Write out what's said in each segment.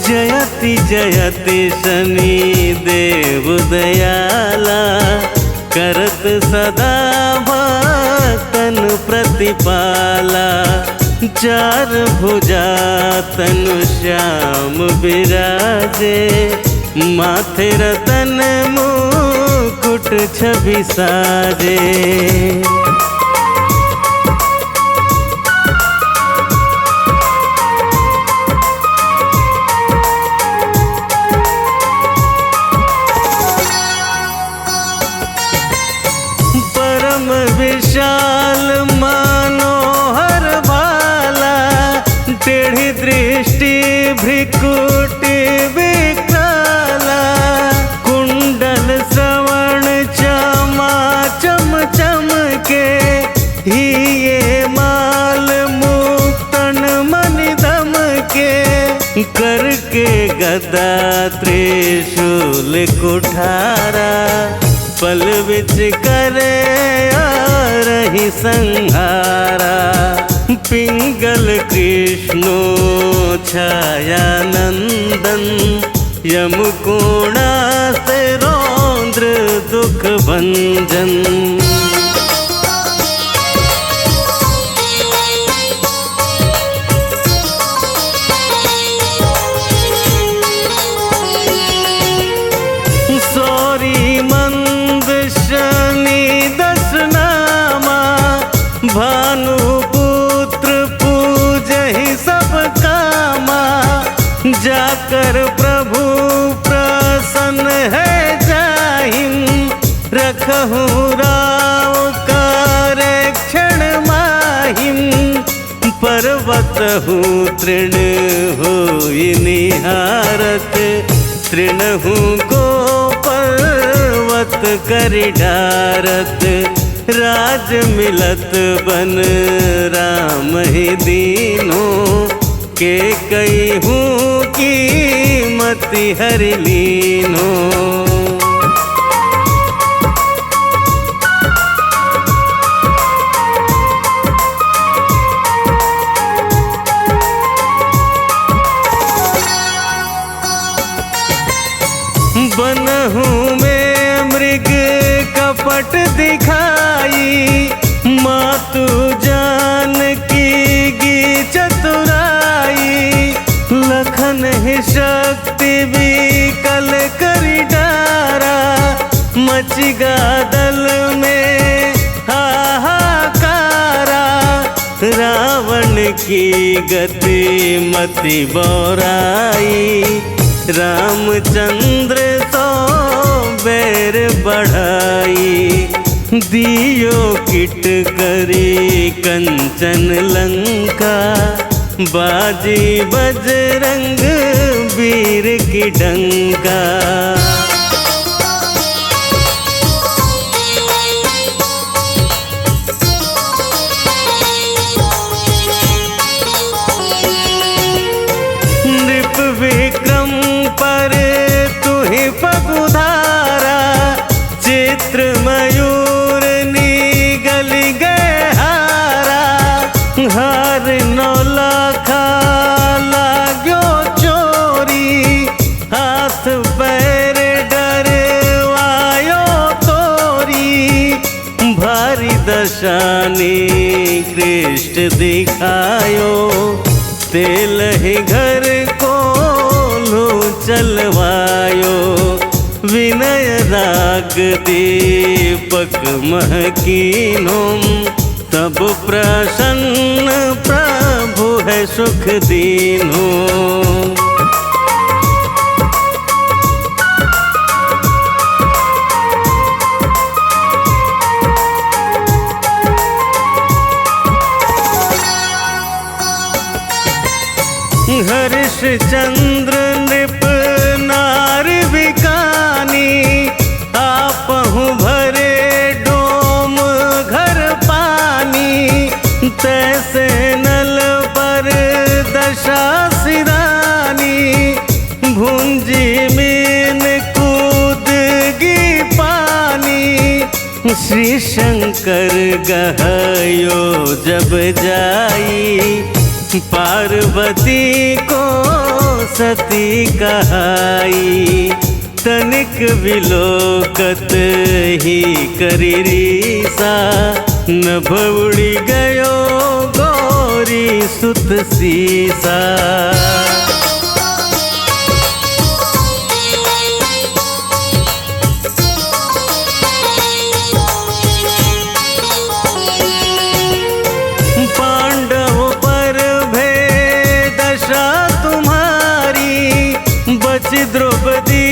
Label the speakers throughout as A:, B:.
A: जयति जयति शनि देव दयाला, करत सदा भक्तन प्रतिपाला। चार भुजा तनु श्याम विराजे, माथे रतन मुकुट छवि साजे। परम विशाल मनोहर भाला, टेढ़ी दृष्टि भ्रिकुटी विकराला। कुंडल श्रवण चमा चम चम के, हिये माल मुक्तन मनि दम के। करके गदा त्रिशूल कुठारा, पल विच करे रही संहारा। पिंगल कृष्णो छाया नंदन, यमकोणा से रौद्र दुख भंजन। भानुपुत्र पूजहि सब कामा, जाकर प्रभु प्रसन्न है जाहिम। रखहु राव करे क्षण माहिम, पर्वत हूँ तृण होई निहारत। तृणहु को पर्वत करि डारत, राज मिलत बन राम ही दीनो। के कई हूँ कीमति हरि लीनो। बनहु में मृग कपट दिखाई, मातु जानकी की चतुराई। लखन ही शक्ति विकल करि डारा, मचिगा दल में हाहाकारा। रावण की गति मति बौराई, रामचंद्र तो बैर बढ़ाई। दियो किट करी कंचन लंका, बाजी बजरंग वीर की डंका। नृप विक्रम पर तुहि पगुधारा, चित्र मयूर निगल गए हारा। हार नौलखा लाग्यो चोरी, हाथ पैर डरवायो तोरी। भारी दशानी कृष्ण दिखायो, तेल ही घर को लो चलवायो। विनय राग दीपक महकीनो, तब प्रसन्न प्रभु है सुख दीनो। हरिश्चंद्र नृप नार विकानी, आपहु भरे डोम घर पानी। तैसे नल पर दशा सिरानी, भुंजी मीन कूदगी पानी। श्री शंकर गहयो जब जाई, पार्वती को सती कहाई, तनिक विलोकत ही करी रीसा, नभ उड़ी गयो गौरी सुत सीसा। पांडवों पर भय दशा तुम्हारी, बच द्रौपदी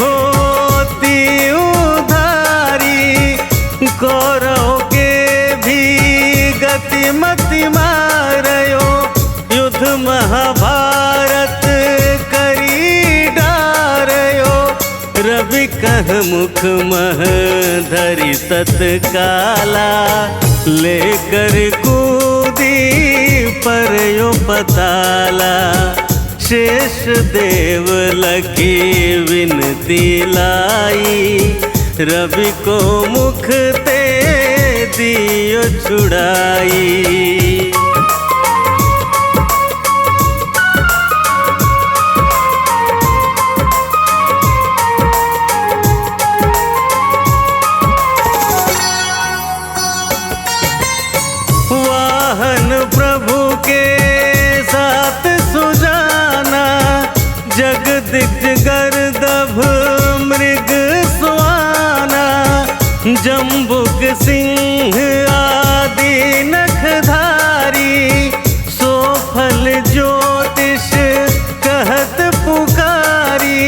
A: होती उधारी, कौरव के भी गति मति मारयो, युद्ध महाभारत करी डारयो, रवि कह मुख मह धरि तत्काला, लेकर कूदी परयो पताला, शेष देव लखी विनती लाई, रवि को मुख ते दियो छुड़ाई। वाहन प्रभु के साथ सुजाना, जगदिग्ज गर्दभ मृग स्वाना, जम्बुक सिंह आदि नखधारी, सोफल ज्योतिष कहत पुकारी,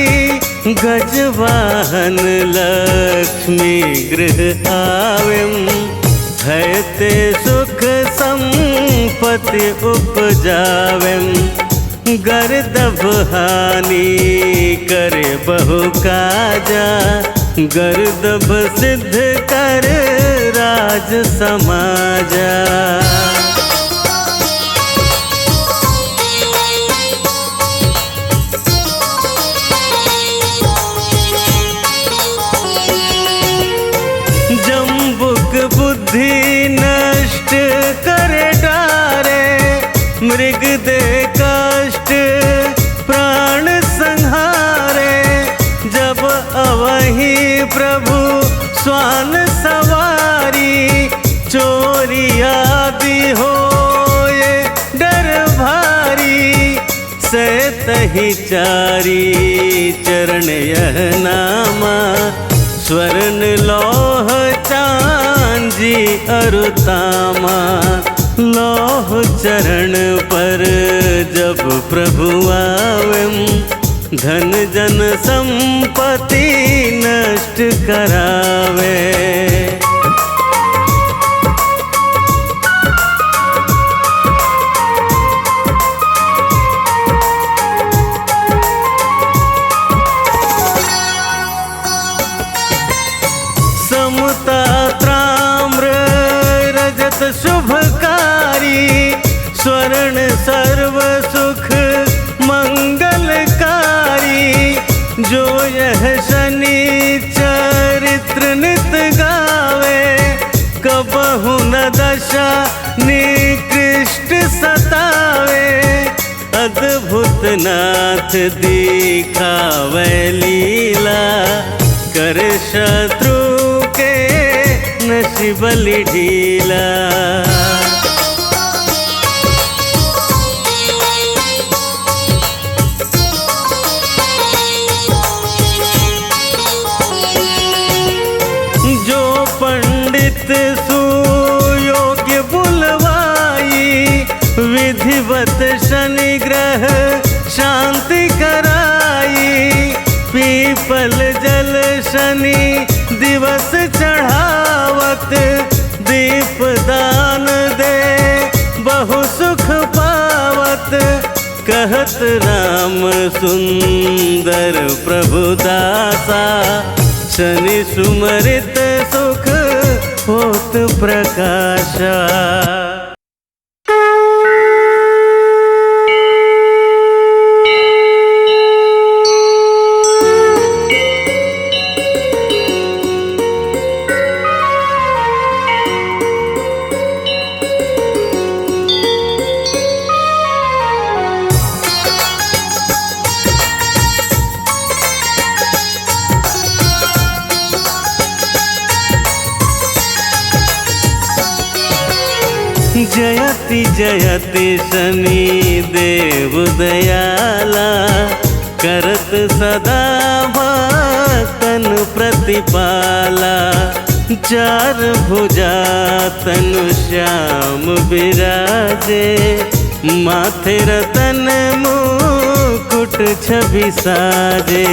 A: गजवाहन लक्ष्मी गृह आवेम, हैते सुख संपत्ति उपजावेम, गर्दभ हानि करे बहु काजा, गर्दभ सिद्ध कर राज समाजा। जम्बुक बुद्धि नष्ट करे डारे, मृग दे कष्ट प्राण संहारे, जब अवहि प्रभु स्वान सवारी, चोरी आदि होए डर भारी, से तहि चारी चरण यह नामा, स्वर्ण लौह चांदी अरुतामा, लौह चरण पर जब प्रभु आवेम, धन जन संपत्ति नष्ट करावे। समता ताम्र रजत शुभकारी, स्वर्ण सर्व सुख मंगलकारी, जो यह शनि चरित्र नित गावे, कबहु न दशा निकृष्ट सतावे, अद्भुत नाथ दिखावे लीला, कर शत्रु के नसीब ढीला। जो पंडित सुयोग्य बुलवाई, विधिवत शनि ग्रह शांति कराई, पीपल जल शनि दिवस चढ़ावत, दीप दान दे बहु सुख पावत, कहत राम सुंदर प्रभु दासा, शनि सुमरित सुख होत प्रकाशा। जयति शनि देव दयाला, करत सदा भक्तन प्रतिपाला। चार भुजा तनु श्याम बिराजे, माथे रतन मुकुट छवि साजे।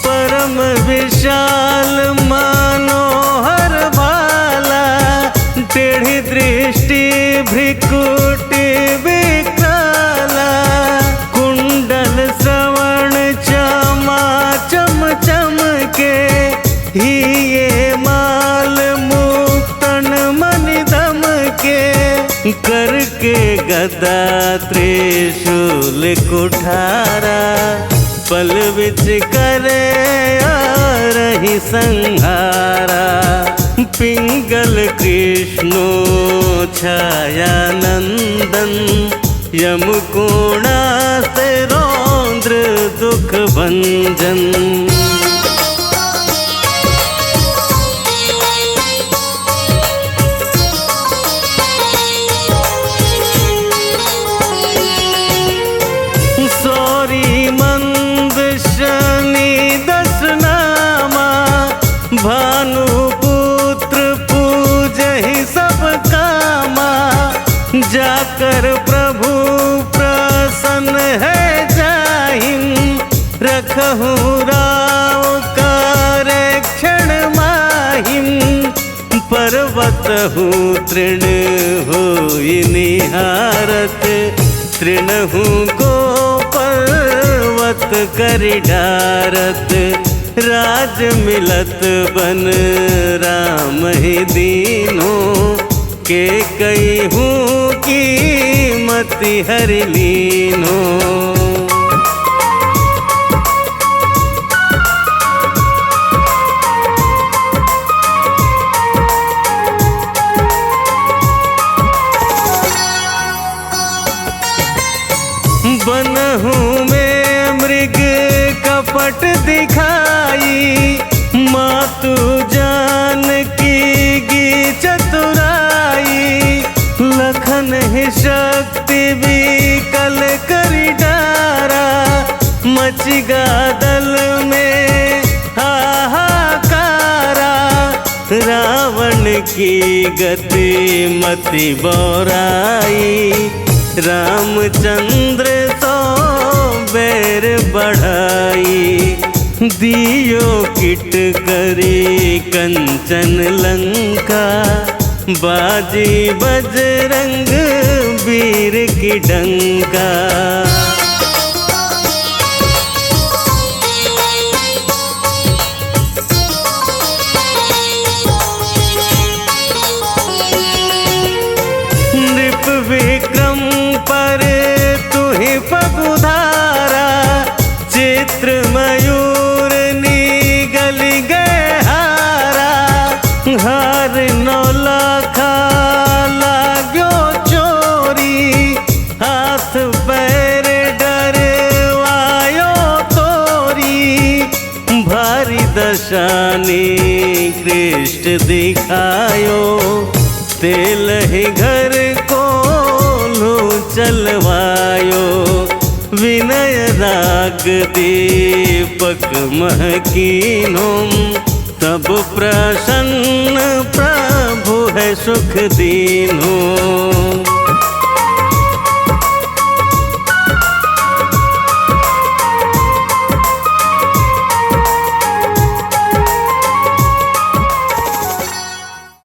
A: परम विशाल मनोहर भाला, टेढ़ी दृष्टि भ्रिकुटी विकराला। कुंडल श्रवण चमा चम चम के, हिये माल मुक्तन मनि दम के। करके गदा त्रिशूल कुठारा, पल विच करे रही संहारा। पिंगल कृष्णो छाया नंदन, यमकोणा से रौद्र दुख भंजन। भानुपुत्र पूजहि सब कामा, जाकर प्रभु प्रसन्न है जाहिं। रखहु राव करे क्षण माहिं, पर्वत हूँ तृण होई निहारत। तृणहु को पर्वत करि डारत, राज मिलत बन राम ही दीनो। के कई हूँ कीमति हरि लीनो। बनहु में मृग कपट दिखाई, मातु जानकी की चतुराई। लखन ही शक्ति विकल करि डारा, मचिगा दल में हाहाकारा। रावण की गति मति बौराई, रामचंद्र तो बैर बढ़ाई। दियो किट करी कंचन लंका, बाजी बजरंग वीर की डंका। नृप विक्रम पर तुहि पगुधारा, चित्र मयूर निगल गए हारा। हार नौलखा लाग्यो चोरी, हाथ पैर डरवायो तोरी। भारी दशानी कृष्ण दिखायो, तेल ही घर को लो चलवायो। विनय राग दीपक महकीनो, तब प्रसन्न प्रभु है सुख दीनो।